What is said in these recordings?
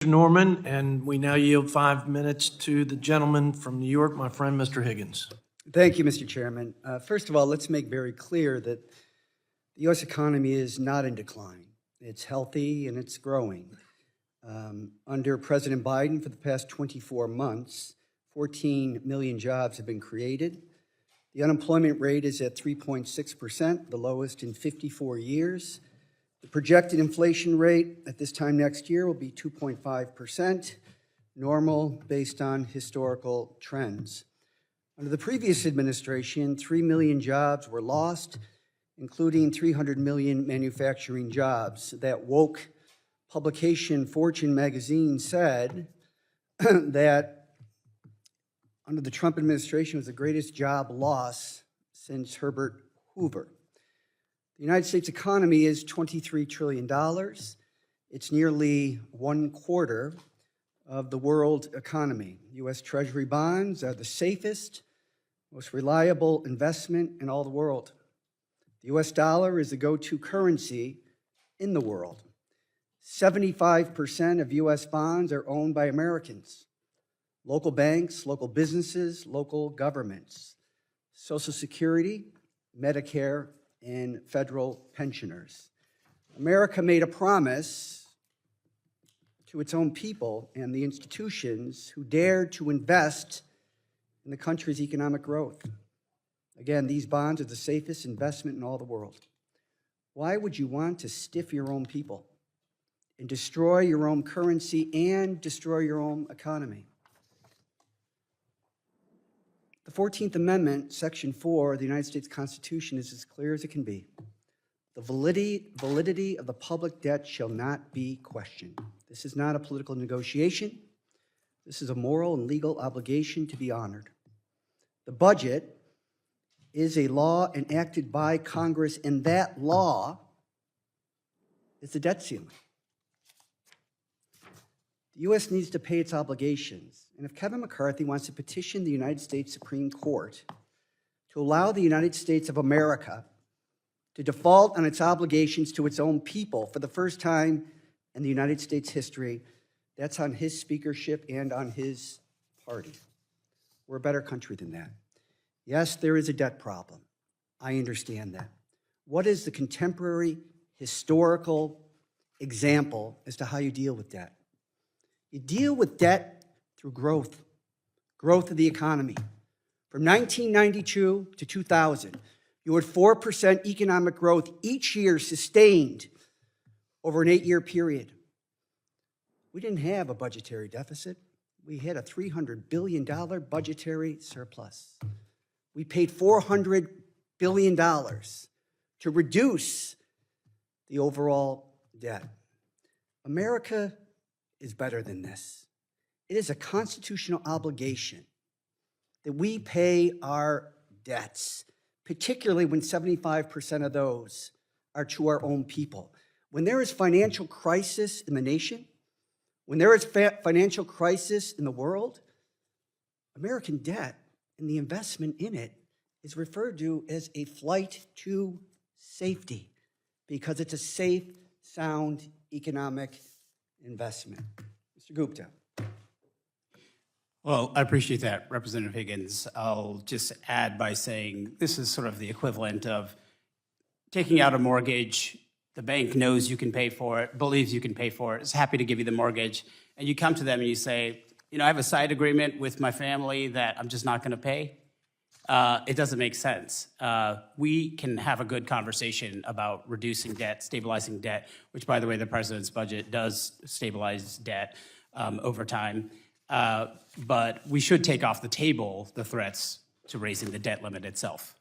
Norman, and we now yield 5 minutes to the gentleman from New York, my friend, Mr. Higgins. Thank you, Mr. Chairman. First of all, let's make very clear that the U.S. economy is not in decline. It's healthy and it's growing. Under President Biden, for the past 24 months, 14 million jobs have been created. The unemployment rate is at 3.6%, the lowest in 54 years. The projected inflation rate at this time next year will be 2.5%, normal based on historical trends. Under the previous administration, 3 million jobs were lost, including 300 million manufacturing jobs. That woke publication, Fortune magazine, said that under the Trump administration was the greatest job loss since Herbert Hoover. The United States economy is $23 trillion. It's nearly 1/4 of the world economy. U.S. Treasury bonds are the safest, most reliable investment in all the world. The U.S. dollar is the go-to currency in the world. 75% of U.S. bonds are owned by Americans. Local banks, local businesses, local governments, Social Security, Medicare, and federal pensioners. America made a promise to its own people and the institutions who dared to invest in the country's economic growth. Again, these bonds are the safest investment in all the world. Why would you want to stiff your own people and destroy your own currency and destroy your own economy? The 14th Amendment, Section 4 of the United States Constitution is as clear as it can be. The validity of the public debt shall not be questioned. This is not a political negotiation. This is a moral and legal obligation to be honored. The budget is a law enacted by Congress, and that law is the debt ceiling. The U.S. needs to pay its obligations. And if Kevin McCarthy wants to petition the United States Supreme Court to allow the United States of America to default on its obligations to its own people for the first time in the United States history, that's on his speakership and on his party. We're a better country than that. Yes, there is a debt problem. I understand that. What is the contemporary historical example as to how you deal with debt? You deal with debt through growth of the economy. From 1992 to 2000, you had 4% economic growth each year sustained over an 8-year period. We didn't have a budgetary deficit. We had a $300 billion budgetary surplus. We paid $400 billion to reduce the overall debt. America is better than this. It is a constitutional obligation that we pay our debts, particularly when 75% of those are to our own people. When there is financial crisis in the nation, when there is financial crisis in the world, American debt and the investment in it is referred to as a flight to safety because it's a safe, sound economic investment. Mr. Gupta. Well, I appreciate that, Representative Higgins. I'll just add by saying this is sort of the equivalent of taking out a mortgage. The bank knows you can pay for it, believes you can pay for it, is happy to give you the mortgage, and you come to them and you say, you know, I have a side agreement with my family that I'm just not going to pay. It doesn't make sense. We can have a good conversation about reducing debt, stabilizing debt, which, by the way, the president's budget does stabilize debt over time. But we should take off the table the threats to raising the debt limit itself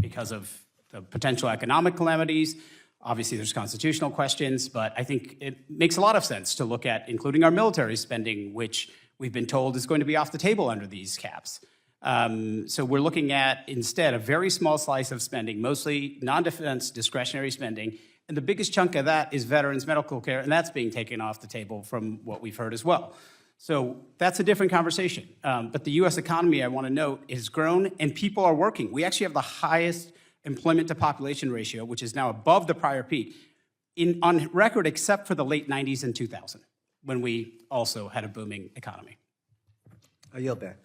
because of the potential economic calamities. Obviously, there's constitutional questions, but I think it makes a lot of sense to look at including our military spending, which we've been told is going to be off the table under these caps. So we're looking at, instead, a very small slice of spending, mostly non-defense discretionary spending, and the biggest chunk of that is veterans' medical care, and that's being taken off the table from what we've heard as well. So that's a different conversation. But the U.S. economy, I want to note, has grown, and people are working. We actually have the highest employment to population ratio, which is now above the prior peak, on record except for the late 90s and 2000. when we also had a booming economy. I yield back.